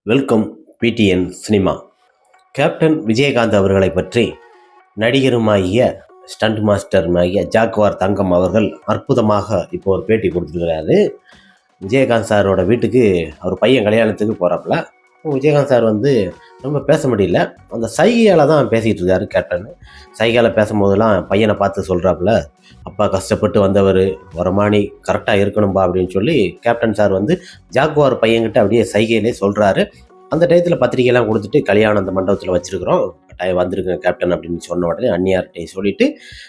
Welcome PTN cinema. Captain Vijayakanth அவர்களை பற்றி நடிகருமாகிய stunt மாஸ்டருமாகிய Jaguar தங்கம் அவர்கள் அற்புதமாக இப்போ ஒரு பேட்டி கொடுத்துருக்கிறாரு. விஜயகாந்த் சாரோட வீட்டுக்கு அவர் பையன் கல்யாணத்துக்கு போகிறாப்புல. விஜயகாந்த் சார் ரொம்ப பேச முடியல, அந்த சைகையால் தான் பேசிகிட்டு இருக்காரு கேப்டன். சைகையால் பேசும்போதெல்லாம் பையனை பார்த்து சொல்கிறாப்புல, அப்பா கஷ்டப்பட்டு வந்தவர், வரமானி கரெக்டாக இருக்கணும்பா அப்படின்னு சொல்லி கேப்டன் சார் ஜாக்குவார் பையன்கிட்ட அப்படியே சைகையிலே சொல்கிறாரு. அந்த டயத்தில் பத்திரிகையெல்லாம் கொடுத்துட்டு கல்யாணம் அந்த மண்டபத்தில் வச்சுருக்குறோம், கட்டாயம் வந்திருக்கேன் கேப்டன் அப்படின்னு சொன்ன உடனே அந்நியார்கிட்டையும் சொல்லிவிட்டு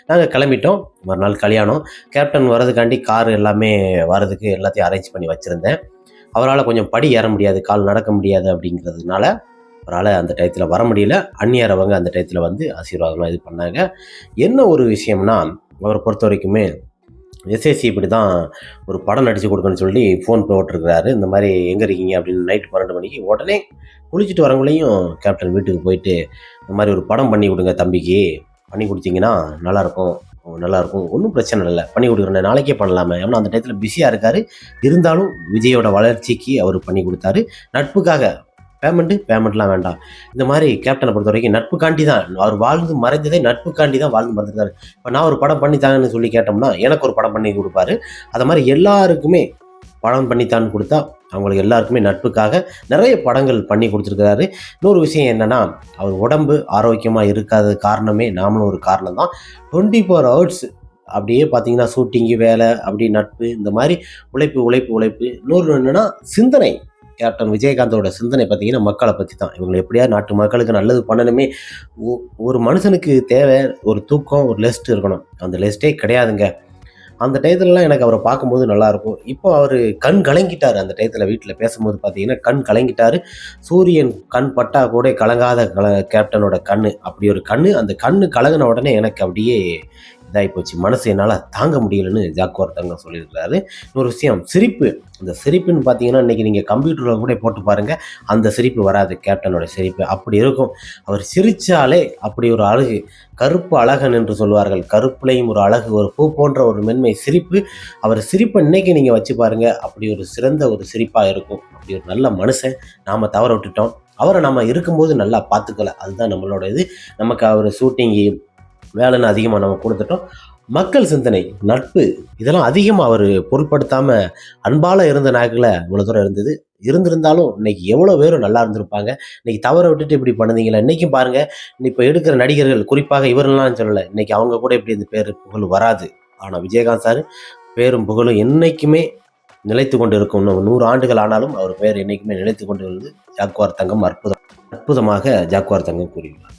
நாங்கள் கிளம்பிட்டோம். மறுநாள் கல்யாணம். கேப்டன் வரதுக்காண்டி கார் எல்லாமே வரதுக்கு எல்லாத்தையும் அரேஞ்ச் பண்ணி வச்சுருந்தேன். அவரால் கொஞ்சம் படி ஏற முடியாது, கால் நடக்க முடியாது அப்படிங்கிறதுனால அவரால் அந்த டயத்தில் வர முடியல. அந்நியார் அவங்க அந்த டயத்தில் ஆசீர்வாதமாக இது பண்ணாங்க. என்ன ஒரு விஷயம்னா, அவரை பொறுத்த வரைக்குமே எஸ்எஸ்சி இப்படி தான் ஒரு படம் நடித்து கொடுக்கணும்னு சொல்லி ஃபோன் போட்டிருக்கிறாரு. இந்த மாதிரி எங்கே இருக்கீங்க அப்படின்னு நைட்டு 12 மணிக்கு. உடனே குளிச்சுட்டு வரவங்களையும் கேப்டன் வீட்டுக்கு போயிட்டு இந்த மாதிரி ஒரு படம் பண்ணி கொடுங்க தம்பிக்கு, பண்ணி கொடுத்தீங்கன்னா நல்லாயிருக்கும், ஒன்றும் பிரச்சனை இல்லை, பண்ணி கொடுக்குறேன், நாளைக்கே பண்ணலாமே. ஏன்னா அந்த டயத்தில் பிஸியாக இருக்கார். இருந்தாலும் விஜயோட வளர்ச்சிக்கு அவர் பண்ணி கொடுத்தாரு. நட்புக்காக பேமெண்ட்லாம் வேண்டாம். இந்த மாதிரி கேப்டனை பொறுத்த வரைக்கும் நட்புக்காண்டி தான் அவர் வாழ்ந்து மறைந்ததே, நட்புக்காண்டி தான் வாழ்ந்து மறைஞ்சிருக்காரு. இப்போ நான் ஒரு படம் பண்ணித்தாங்கன்னு சொல்லி கேட்டோம்னா எனக்கு ஒரு படம் பண்ணி கொடுப்பாரு. அது மாதிரி எல்லாருக்குமே படம் பண்ணித்தான்னு கொடுத்தா அவங்களுக்கு எல்லாருக்குமே நட்புக்காக நிறைய படங்கள் பண்ணி கொடுத்துருக்கிறாரு. இன்னொரு விஷயம் என்னென்னா, அவர் உடம்பு ஆரோக்கியமாக இருக்காத காரணமே நாமளும் ஒரு காரணம் தான். 24 hours அப்படியே பார்த்தீங்கன்னா ஷூட்டிங்கு, வேலை, அப்படி நட்பு, இந்த மாதிரி உழைப்பு. இன்னொரு என்னென்னா சிந்தனை. கேப்டன் விஜயகாந்தோட சிந்தனை பார்த்தீங்கன்னா மக்களை பற்றி தான். இவங்களை எப்படியாவது நாட்டு மக்களுக்கு நல்லது பண்ணணுமே. ஒரு மனுஷனுக்கு தேவை ஒரு தூக்கம், ஒரு லெஸ்ட் இருக்கணும். அந்த லெஸ்ட்டே கிடையாதுங்க. அந்த டயத்துலலாம் எனக்கு அவரை பார்க்கும்போது நல்லாயிருக்கும். இப்போ அவர் கண் கலங்கிட்டார். அந்த டயத்தில் வீட்டில் பேசும்போது பார்த்தீங்கன்னா கண் கலங்கிட்டார். சூரியன் கண் பட்டா கூட கலங்காத கேப்டனோட கண், அப்படி ஒரு கண். அந்த கண் கலங்கின உடனே எனக்கு அப்படியே இதாகி போச்சு, மனசு என்னால் தாங்க முடியலன்னு ஜாக்குவார் தங்கம் சொல்லியிருக்கிறாரு. இன்னொரு விஷயம், சிரிப்பு. அந்த சிரிப்புன்னு பார்த்தீங்கன்னா இன்றைக்கி நீங்கள் கம்ப்யூட்டரில் கூட போட்டு பாருங்கள், அந்த சிரிப்பு வராது கேப்டனோட சிரிப்பு. அப்படி இருக்கும். அவர் சிரித்தாலே அப்படி ஒரு அழகு, கருப்பு அழகன் என்று சொல்வார்கள். கருப்புலையும் ஒரு அழகு, ஒரு பூ போன்ற ஒரு மென்மை சிரிப்பு. அவர் சிரிப்பை இன்றைக்கி நீங்கள் வச்சு பாருங்கள், அப்படி ஒரு சிறந்த ஒரு சிரிப்பாக இருக்கும். அப்படி ஒரு நல்ல மனுஷன். நாம் தவற விட்டுட்டோம். அவரை நம்ம இருக்கும்போது நல்லா பார்த்துக்கல, அதுதான் நம்மளோட இது. நமக்கு அவர் ஷூட்டிங்கு வேலைன்னு அதிகமாக நம்ம கொடுத்துட்டோம். மக்கள் சிந்தனை, நட்பு, இதெல்லாம் அதிகமாக அவர் பொருட்படுத்தாமல் அன்பால் இருந்த நாட்களில் இவ்வளோ தூரம் இருந்திருந்தாலும் இன்றைக்கி எவ்வளோ பேரும் நல்லா இருந்திருப்பாங்க. இன்றைக்கி தவற விட்டுட்டு இப்படி பண்ணுதீங்களா? இன்றைக்கும் பாருங்கள், இப்போ எடுக்கிற நடிகர்கள், குறிப்பாக இவரெல்லாம் சொல்லலை, இன்றைக்கி அவங்க கூட இப்படி இந்த பேர் புகழ் வராது. ஆனால் விஜயகாந்த் சார் பேரும் புகழும் என்றைக்குமே நிலைத்து கொண்டு இருக்கும். இன்னும் 100 ஆண்டுகள் ஆனாலும் அவர் பேர் என்றைக்குமே நிலைத்து கொண்டு ஜாக்குவார் தங்கம் அற்புதமாக ஜாக்குவார் தங்கம் கூறியுள்ளார்.